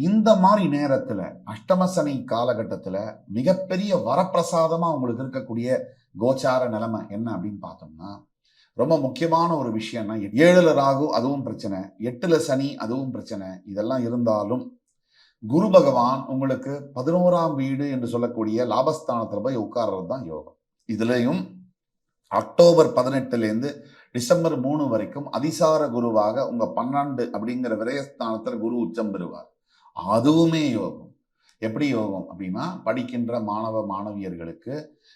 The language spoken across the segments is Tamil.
இந்த மாதிரி நேரத்துல அஷ்டம சனி காலகட்டத்துல மிகப்பெரிய வரப்பிரசாதமா உங்களுக்கு இருக்கக்கூடிய கோச்சார நிலைமை என்ன அப்படின்னு பார்த்தோம்னா, ரொம்ப முக்கியமான ஒரு விஷயம்னா, 7ல ராகு அதுவும் பிரச்சனை, 8ல சனி அதுவும் பிரச்சனை. இதெல்லாம் இருந்தாலும் குரு பகவான் உங்களுக்கு 11ஆம் வீடு என்று சொல்லக்கூடிய லாபஸ்தானத்துல போய் உட்கார்றது தான் யோகம். இதுலயும் அக்டோபர் 18லேருந்து டிசம்பர் 3 வரைக்கும் அதிசார குருவாக உங்க 12 அப்படிங்கிற விரயஸ்தானத்துல குரு உச்சம் பெறுவார். அதுவுமே யோகம். எப்படி யோகம் அப்படின்னா, படிக்கின்ற மாணவ மாணவியர்களுக்கு,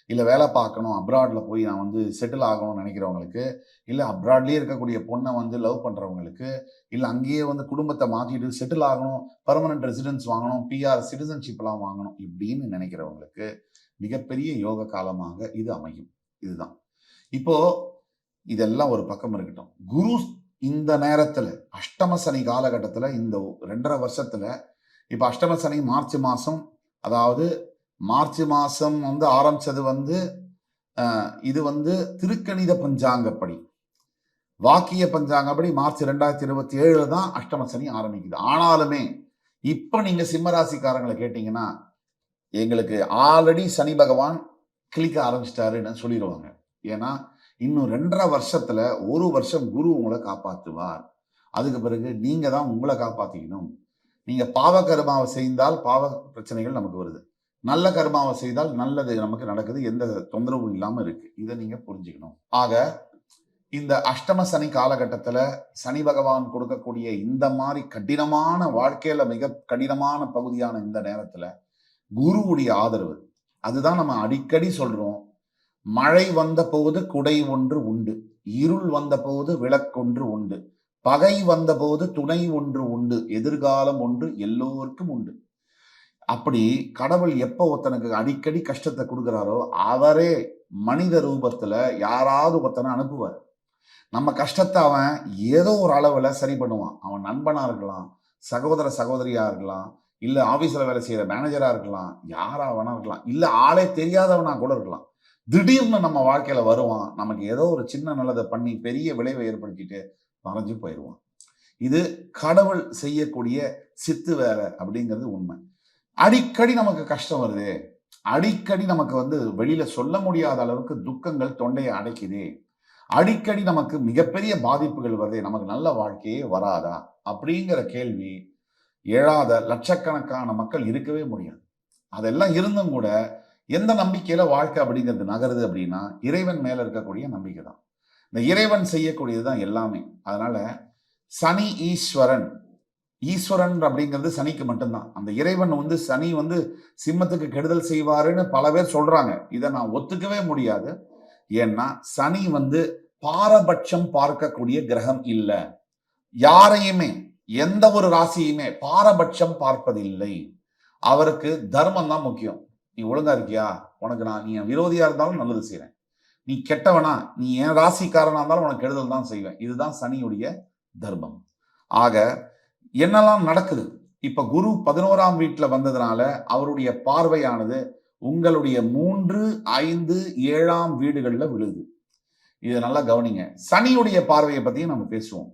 இல்லை வேலை பார்க்கணும், அப்ராட்ல போய் நான் வந்து செட்டில் ஆகணும்னு நினைக்கிறவங்களுக்கு, இல்லை அப்ராட்லேயே இருக்கக்கூடிய பொண்ணை வந்து லவ் பண்ணுறவங்களுக்கு, இல்லை அங்கேயே வந்து குடும்பத்தை மாற்றிட்டு செட்டில் ஆகணும், பர்மனன்ட் ரெசிடென்ஸ் வாங்கணும், பிஆர் சிட்டிசன்ஷிப்லாம் வாங்கணும் இப்படின்னு நினைக்கிறவங்களுக்கு மிகப்பெரிய யோக காலமாக இது அமையும். இதுதான். இப்போ இதெல்லாம் ஒரு பக்கம் இருக்கட்டும். குரு இந்த நேரத்துல அஷ்டம சனி காலகட்டத்துல இந்த 2.5 வருஷத்துல, இப்ப அஷ்டம சனி மார்ச் மாசம், அதாவது மார்ச் மாசம் வந்து ஆரம்பிச்சது வந்து இது வந்து திருக்கணித பஞ்சாங்கப்படி, வாக்கிய பஞ்சாங்கப்படி மார்ச் 2027 தான் அஷ்டம சனி ஆரம்பிக்குது. ஆனாலுமே இப்ப நீங்க சிம்மராசிக்காரங்களை கேட்டீங்கன்னா, எங்களுக்கு ஆல்ரெடி சனி பகவான் கிளிக்க ஆரம்பிச்சிட்டாருன்னு சொல்லிடுவாங்க. ஏன்னா இன்னும் 2.5 வருஷத்துல 1 வருஷம் குரு உங்களை காப்பாற்றுவார். அதுக்கு பிறகு நீங்க தான் உங்களை காப்பாத்திக்கணும். நீங்க பாவ கர்மாவை செய்தால் பாவ பிரச்சனைகள் நமக்கு வருது, நல்ல கர்மாவை செய்தால் நல்லது நமக்கு நடக்குது, எந்த தொந்தரவும் இல்லாம இருக்கு. இதை நீங்க புரிஞ்சுக்கணும். ஆக இந்த அஷ்டம சனி காலகட்டத்துல சனி பகவான் கொடுக்கக்கூடிய இந்த மாதிரி கடினமான வாழ்க்கையில மிக கடினமான பகுதியான இந்த நேரத்துல குருவுடைய ஆதரவு, அதுதான் நம்ம அடிக்கடி சொல்றோம். மழை வந்த போது குடை ஒன்று உண்டு, இருள் வந்த போது விளக்கொன்று உண்டு, பகை வந்த போது துணை ஒன்று உண்டு, எதிர்காலம் ஒன்று எல்லோருக்கும் உண்டு. அப்படி கடவுள் எப்ப ஒருத்தனுக்கு அடிக்கடி கஷ்டத்தை கொடுக்கிறாரோ அவரே மனித ரூபத்துல யாராவது ஒருத்தனை அனுப்புவார். நம்ம கஷ்டத்தை அவன் ஏதோ ஒரு அளவுல சரி பண்ணுவான். அவன் நண்பனா இருக்கலாம், சகோதர சகோதரியா இருக்கலாம், இல்ல ஆபீஸ்ல வேலை செய்யற மேனேஜரா இருக்கலாம், யாரா வேணா இருக்கலாம், இல்ல ஆளே தெரியாதவனா கூட இருக்கலாம். திடீர்னு நம்ம வாழ்க்கையில வருவான், நமக்கு ஏதோ ஒரு சின்ன நல்லதை பண்ணி பெரிய விளைவை ஏற்படுத்திட்டு மறைஞ்சு போயிடுவான். இது கடவுள் செய்யக்கூடிய சித்து வேலை அப்படிங்கிறது உண்மை. அடிக்கடி நமக்கு கஷ்டம் வருது, அடிக்கடி நமக்கு வந்து வெளியில சொல்ல முடியாத அளவுக்கு துக்கங்கள் தொண்டையை அடைக்குது, அடிக்கடி நமக்கு மிகப்பெரிய பாதிப்புகள் வருது, நமக்கு நல்ல வாழ்க்கையே வராதா அப்படிங்கிற கேள்வி எழாத லட்சக்கணக்கான மக்கள் இருக்கவே முடியாது. அதெல்லாம் இருந்தும் கூட எந்த நம்பிக்கையில வாழ்க்கை அப்படிங்கிறது நகருது அப்படின்னா, இறைவன் மேல இருக்கக்கூடிய நம்பிக்கை தான். இந்த இறைவன் செய்யக்கூடியதுதான் எல்லாமே. அதனால சனி ஈஸ்வரன், ஈஸ்வரன் அப்படிங்கிறது சனிக்கு மட்டும்தான். அந்த இறைவன் வந்து சனி வந்து சிம்மத்துக்கு கெடுதல் செய்வாருன்னு பல பேர் சொல்றாங்க. இதை நான் ஒத்துக்கவே முடியாது. ஏன்னா சனி வந்து பாரபட்சம் பார்க்கக்கூடிய கிரகம் இல்ல. யாரையுமே எந்த ஒரு ராசியுமே பாரபட்சம் பார்ப்பதில்லை. அவருக்கு தர்மம் தான் முக்கியம். நீ ஒழுங்கா இருக்கியா, உனக்கு நான், நீ விரோதியா இருந்தாலும் நல்லது செய்வேன், நீ கெட்டவனா, நீ என் ராசிக்காரனா இருந்தாலும் உனக்கு கெடுதல் தான் செய்வேன். இதுதான் சனியுடைய தர்மம். ஆக என்னெல்லாம் நடக்குது, இப்ப குரு 11ஆம் வீட்டுல வந்ததுனால அவருடைய பார்வையானது உங்களுடைய 3, 5, 7ஆம் வீடுகள்ல விழுது. இதை நல்லா கவனிங்க. சனியுடைய பார்வையை பத்தியும் நம்ம பேசுவோம்.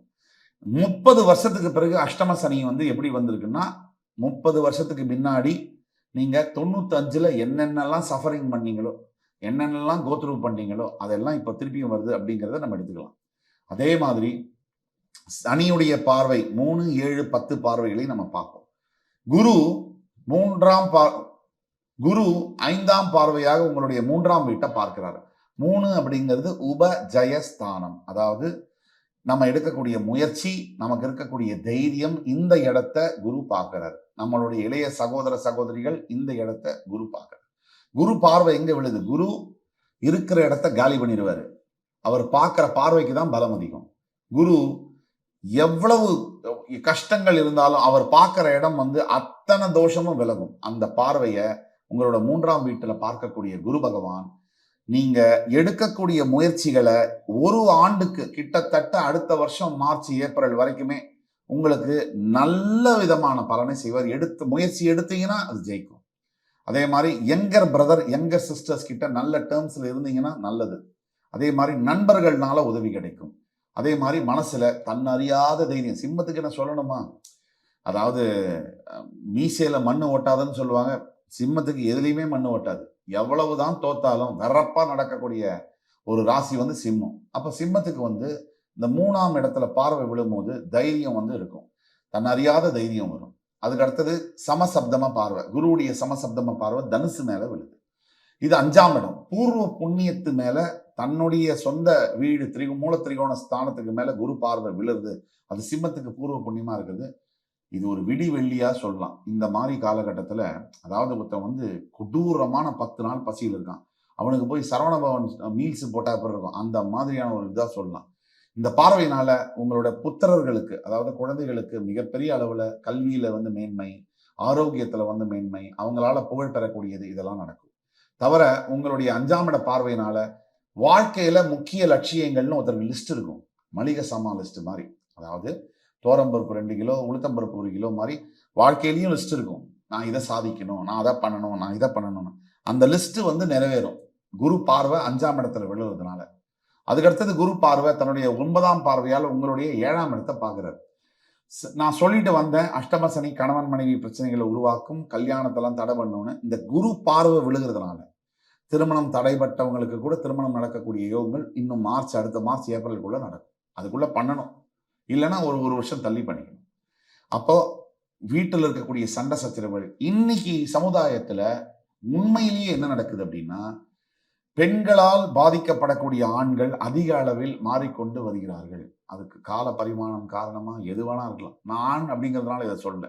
30 வருஷத்துக்கு பிறகு அஷ்டம சனி வந்து எப்படி வந்திருக்குன்னா, 30 வருஷத்துக்கு முன்னாடி நீங்க 95ல என்னென்னலாம் சஃபரிங் பண்ணீங்களோ, என்னென்னலாம் கோத்ரூ பண்ணீங்களோ அதெல்லாம் இப்ப திருப்பியும் வருது அப்படிங்கிறத நம்ம எடுத்துக்கலாம். அதே மாதிரி சனியுடைய பார்வை 3, 7, 10 பார்வைகளை நம்ம பார்ப்போம். குரு 5ஆம் பார்வையாக உங்களுடைய 3ஆம் வீட்டை பார்க்கிறாரு. 3 அப்படிங்கிறது உபஜயஸ்தானம். அதாவது நம்ம எடுக்கக்கூடிய முயற்சி, நமக்கு இருக்கக்கூடிய தைரியம், இந்த இடத்தை குரு பார்க்கிறார். நம்மளுடைய இளைய சகோதர சகோதரிகள் இந்த இடத்தை குரு பார்க்கிறார். குரு பார்வை எங்க விழுது, குரு இருக்கிற இடத்தை காலி பண்ணிடுவாரு. அவர் பார்க்கிற பார்வைக்கு தான் பலம் அதிகம். குரு எவ்வளவு கஷ்டங்கள் இருந்தாலும் அவர் பார்க்கிற இடம் வந்து அத்தனை தோஷமும் விலகும். அந்த பார்வையை உங்களோட 3ஆம் வீட்டுல பார்க்கக்கூடிய குரு பகவான் நீங்க எடுக்கக்கூடிய முயற்சிகளை ஒரு ஆண்டுக்கு கிட்டத்தட்ட அடுத்த வருஷம் மார்ச் ஏப்ரல் வரைக்குமே உங்களுக்கு நல்ல விதமான பலனை செய்வார். முயற்சி எடுத்தீங்கன்னா அது ஜெயிக்கும். அதே மாதிரி யங்கர் பிரதர் யங்கர் சிஸ்டர்ஸ் கிட்ட நல்ல டேர்ம்ஸ்ல இருந்தீங்கன்னா நல்லது. அதே மாதிரி நண்பர்கள்னால உதவி கிடைக்கும். அதே மாதிரி மனசுல தன்னறியாத தைரியம், சிம்மத்துக்கு என்ன சொல்லணுமா, அதாவது மீசையில மண்ணு ஓட்டாதுன்னு சொல்லுவாங்க. சிம்மத்துக்கு எதுலையுமே மண்ணு ஓட்டாது. எவ்வளவுதான் தோத்தாலும் வெறப்பா நடக்கக்கூடிய ஒரு ராசி வந்து சிம்மம். அப்ப சிம்மத்துக்கு வந்து இந்த 3ஆம் இடத்துல பார்வை விழும்போது தைரியம் வந்து இருக்கும். தன்னறியாத தைரியம் வரும். அதுக்கு அடுத்தது சமசப்தம பார்வை. குருவுடைய சமசப்தம பார்வை தனுசு மேல விழுது. இது 5ஆம் இடம். பூர்வ புண்ணியத்து மேல தன்னுடைய சொந்த வீடு மூல திரிகோண ஸ்தானத்துக்கு மேல குரு பார்வை விழுது. அது சிம்மத்துக்கு பூர்வ புண்ணியமா இருக்குது. இது ஒரு விடி வெள்ளியா சொல்லலாம். இந்த மாதிரி காலகட்டத்துல அதாவது ஒருத்தன் வந்து கொடூரமான 10 நாள் பசியில் இருக்கான். அவனுக்கு போய் சரவணபவன் மீல்ஸ் போட்டா எப்படி இருக்கும், அந்த மாதிரியான ஒரு இதா சொல்லலாம். இந்த பார்வையினால உங்களோட புத்திரர்களுக்கு, அதாவது குழந்தைகளுக்கு மிகப்பெரிய அளவுல கல்வியில வந்து மேன்மை, ஆரோக்கியத்துல வந்து மேன்மை, அவங்களால புகழ் பெறக்கூடியது இதெல்லாம் நடக்கும். தவிர உங்களுடைய 5ஆம் இட பார்வையினால வாழ்க்கையில முக்கிய லட்சியங்கள்னு ஒருத்தருக்கு லிஸ்ட் இருக்கும். மளிகை சாமான் லிஸ்ட் மாதிரி. அதாவது தோரம்பருப்பு 2 கிலோ, உளுத்தம்பருப்பு 1 கிலோ மாதிரி வாழ்க்கையிலையும் லிஸ்ட் இருக்கும். நான் இதை சாதிக்கணும், நான் அதை பண்ணணும், நான் இதை பண்ணணும். அந்த லிஸ்ட் வந்து நிறைவேறும். குரு பார்வை 5ஆம் இடத்துல விழுவதனால. அதுக்கடுத்தது குரு பார்வை தன்னுடைய 9ஆம் பார்வையால் உங்களுடைய 7ஆம் இடத்தை பார்க்கிறார். நான் சொல்லிட்டு வந்தேன், அஷ்டம சனி கணவன் மனைவி பிரச்சனைகளை உருவாக்கும், கல்யாணத்தெல்லாம் தடை பண்ணணும்னு. இந்த குரு பார்வை விழுகிறதுனால திருமணம் தடைப்பட்டவங்களுக்கு கூட திருமணம் நடக்கக்கூடிய யோகங்கள் இன்னும் அடுத்த மார்ச் ஏப்ரலுக்குள்ள நடக்கும். அதுக்குள்ள பண்ணணும். இல்லைன்னா ஒரு வருஷம் தள்ளி பண்ணிக்கணும். அப்போ வீட்டில் இருக்கக்கூடிய சண்டை சச்சரவுகள் இன்னைக்கு சமுதாயத்துல உண்மையிலேயே என்ன நடக்குது அப்படின்னா, பெண்களால் பாதிக்கப்படக்கூடிய ஆண்கள் அதிக அளவில் மாறிக்கொண்டு வருகிறார்கள். அதுக்கு கால பரிமாணம் காரணமா எது வேணா இருக்கலாம். நான் ஆண் அப்படிங்கிறதுனால இதை சொல்ல.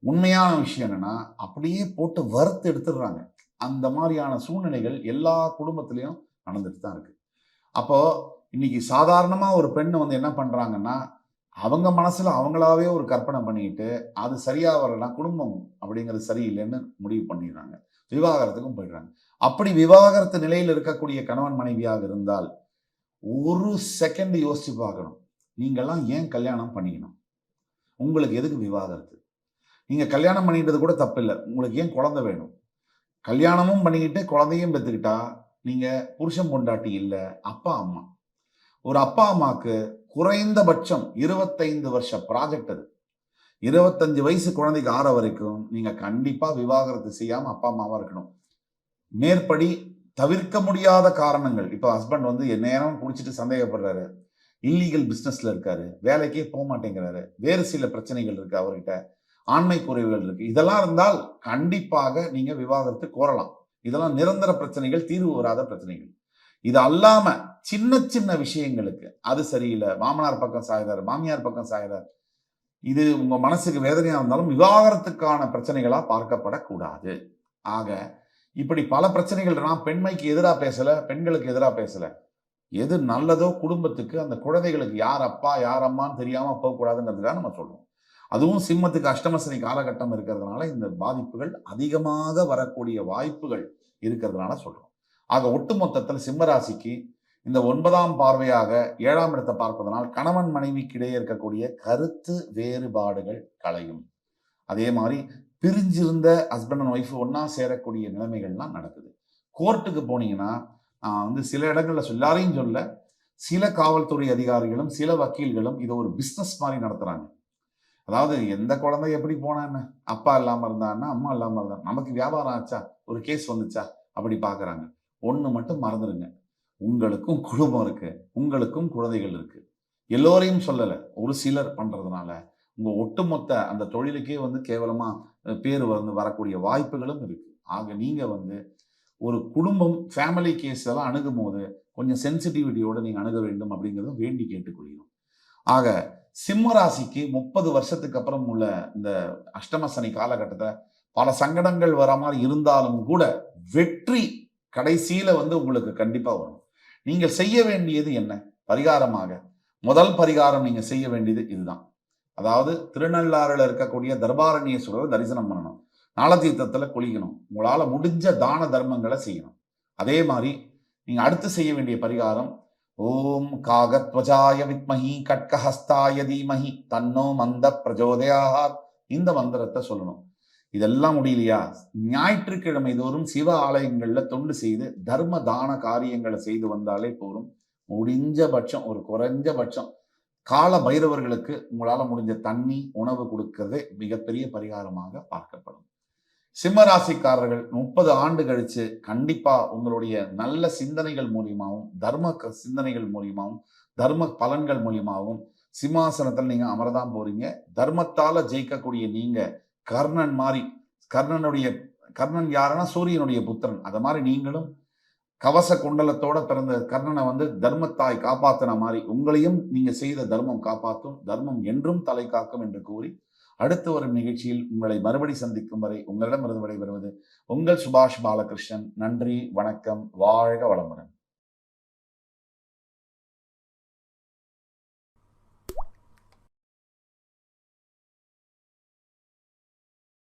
உண்மையான விஷயம் என்னன்னா, அப்படியே போட்டு வறுத்து எடுத்துடுறாங்க. அந்த மாதிரியான சூழ்நிலைகள் எல்லா குடும்பத்திலையும் நடந்துட்டு தான் இருக்கு. அப்போ இன்னைக்கு சாதாரணமா ஒரு பெண் வந்து என்ன பண்றாங்கன்னா, அவங்க மனசுல அவங்களாவே ஒரு கற்பனை பண்ணிட்டு அது சரியா வரலன்னா குடும்பம் அப்படிங்கிறது சரியில்லைன்னு முடிவு பண்ணிடுறாங்க. விவாகரத்துக்கும் போயிடுறாங்க. அப்படி விவாகரத்து நிலையில் இருக்கக்கூடிய கணவன் மனைவியாக இருந்தால் ஒரு செகண்ட் யோசிச்சு பார்க்கணும். நீங்கெல்லாம் ஏன் கல்யாணம் பண்ணிக்கணும்? உங்களுக்கு எதுக்கு விவாகரத்து? நீங்க கல்யாணம் பண்ணிக்கிட்டது கூட தப்பு இல்லை. உங்களுக்கு ஏன் குழந்தை வேணும்? கல்யாணமும் பண்ணிக்கிட்டு குழந்தையும் பெற்றுக்கிட்டா நீங்க புருஷன் பொண்டாட்டி இல்லை, அப்பா அம்மா. ஒரு அப்பா அம்மாவுக்கு குறைந்தபட்சம் 25 வருஷ ப்ராஜெக்ட் அது. 25 வயசு குழந்தைக்கு ஆற வரைக்கும் நீங்க கண்டிப்பா விவாகரத்து செய்யாம அப்பா அம்மாவா இருக்கணும். மேற்படி தவிர்க்க முடியாத காரணங்கள், இப்ப ஹஸ்பண்ட் வந்து நேரம் குடிச்சிட்டு சந்தேகப்படுறாரு, இல்லீகல் பிசினஸ்ல இருக்காரு, வேலைக்கே போக மாட்டேங்கிறாரு, வேறு சில பிரச்சனைகள் இருக்கு அவர்கிட்ட, ஆண்மை குறைவுகள் இருக்கு, இதெல்லாம் இருந்தால் கண்டிப்பாக நீங்க விவாகரத்து கோரலாம். இதெல்லாம் நிரந்தர பிரச்சனைகள், தீர்வு வராத பிரச்சனைகள். இது அல்லாம சின்ன சின்ன விஷயங்களுக்கு அது சரியில்லை, மாமனார் பக்கம் சாய்றாரு, மாமியார் பக்கம் சாய்றாரு, இது உங்க மனசுக்கு வேதனையா இருந்தாலும் விவாகரத்துக்கான பிரச்சனைகளா பார்க்கப்படக்கூடாது. ஆக இப்படி பல பிரச்சனைகள். நான் பெண்மைக்கு எதிராக பேசல, பெண்களுக்கு எதிராக பேசல. எது நல்லதோ குடும்பத்துக்கு, அந்த குழந்தைகளுக்கு யார் அப்பா யார் அம்மான்னு தெரியாம போகக்கூடாதுங்கிறதுக்காக நம்ம சொல்றோம். அதுவும் சிம்மத்துக்கு அஷ்டமசனி காலகட்டம் இருக்கிறதுனால இந்த பாதிப்புகள் அதிகமாக வரக்கூடிய வாய்ப்புகள் இருக்கிறதுனால சொல்றோம். ஆக ஒட்டுமொத்தத்தில் சிம்மராசிக்கு இந்த 9ஆம் பார்வையாக 7ஆம் இடத்தை பார்ப்பதனால் கணவன் மனைவிக்கு இடையே இருக்கக்கூடிய கருத்து வேறுபாடுகள் களையும். அதே மாதிரி பிரிஞ்சிருந்த ஹஸ்பண்ட் அண்ட் ஒய்ஃப் ஒன்னா சேரக்கூடிய நிலைமைகள்லாம் நடக்குது. கோர்ட்டுக்கு போனீங்கன்னா வந்து சில இடங்கள்ல எல்லாரையும் சொல்ல, சில காவல்துறை அதிகாரிகளும் சில வக்கீல்களும் இதை ஒரு பிஸ்னஸ் மாதிரி நடத்துறாங்க. அதாவது எந்த குழந்தை எப்படி போனான்னு, அப்பா இல்லாம இருந்தான்னா, அம்மா இல்லாம இருந்தா, நமக்கு வியாபாரம் ஆச்சா, ஒரு கேஸ் வந்துச்சா, அப்படி பாக்குறாங்க. ஒண்ணு மட்டும் மறந்துடுங்க, உங்களுக்கும் குடும்பம் இருக்கு, உங்களுக்கும் குழந்தைகள் இருக்கு. எல்லோரையும் சொல்லல, ஒரு சிலர் பண்றதுனால உங்க ஒட்டுமொத்த அந்த தொழிலுக்கே வந்து கேவலமா பேர் வந்து வரக்கூடிய வாய்ப்புகளும் இருக்கு. ஆக நீங்க வந்து ஒரு குடும்பம் ஃபேமிலி கேஸ் எல்லாம் அணுகும் போது கொஞ்சம் சென்சிட்டிவிட்டியோட நீங்க அணுக வேண்டும் அப்படிங்கிறத வேண்டி கேட்டுக்கொள்கிறோம். ஆக சிம்ம ராசிக்கு 30 வருஷத்துக்கு அப்புறம் உள்ள இந்த அஷ்டம சனி காலகட்டத்தை பல சங்கடங்கள் வர மாதிரி இருந்தாலும் கூட வெற்றி கடைசியில வந்து உங்களுக்கு கண்டிப்பா வரும். நீங்கள் செய்ய வேண்டியது என்ன? பரிகாரமாக முதல் பரிகாரம் நீங்க செய்ய வேண்டியது இதுதான். அதாவது திருநள்ளாறுல இருக்கக்கூடிய தர்பாரண்யேஸ்வரரை தரிசனம் பண்ணணும், நாளதீர்த்தத்துல குளிக்கணும், உங்களால முடிஞ்ச தான தர்மங்களை செய்யணும். அதே மாதிரி நீங்க அடுத்து செய்ய வேண்டிய பரிகாரம், ஓம் காகத்வஜாய வித்மஹி கட்கஹஸ்தாய தீமஹி தன்னோ மந்த பிரஜோதயாத், இந்த மந்திரத்தை சொல்லணும். இதெல்லாம் முடியலையா, ஞாயிற்றுக்கிழமை தோறும் சிவ ஆலயங்கள்ல தொண்டு செய்து தர்ம தான காரியங்களை செய்து வந்தாலே போதும். முடிஞ்சபட்சம் ஒரு குறைஞ்சபட்சம் கால பைரவர்களுக்கு உங்களால முடிஞ்ச தண்ணி உணவு கொடுக்கறதே மிகப்பெரிய பரிகாரமாக பார்க்கப்படும். சிம்ம ராசிக்காரர்கள் 30 ஆண்டு கழிச்சு கண்டிப்பா உங்களுடைய நல்ல சிந்தனைகள் மூலியமாகவும் சிந்தனைகள் மூலியமாகவும் தர்ம பலன்கள் மூலியமாகவும் சிம்மாசனத்தில் நீங்க அமரதான் போறீங்க. தர்மத்தால ஜெயிக்கக்கூடிய நீங்க கர்ணன் மாதிரி, கர்ணன் யாருன்னா சூரியனுடைய புத்திரன். அத மாதிரி நீங்களும் கவச குண்டலத்தோட பிறந்த கர்ணனை தர்மத்தாய் காப்பாத்தின மாதிரி உங்களையும் நீங்க செய்த தர்மம் காப்பாற்றும். தர்மம் என்றும் தலை காக்கும் என்று கூறி அடுத்து வரும் நிகழ்ச்சியில் உங்களை மறுபடி சந்திக்கும் வரை உங்களிடமிருந்து விடைபெறுவது உங்கள் சுபாஷ் பாலகிருஷ்ணன். நன்றி, வணக்கம், வாழ்க வளமுடன்.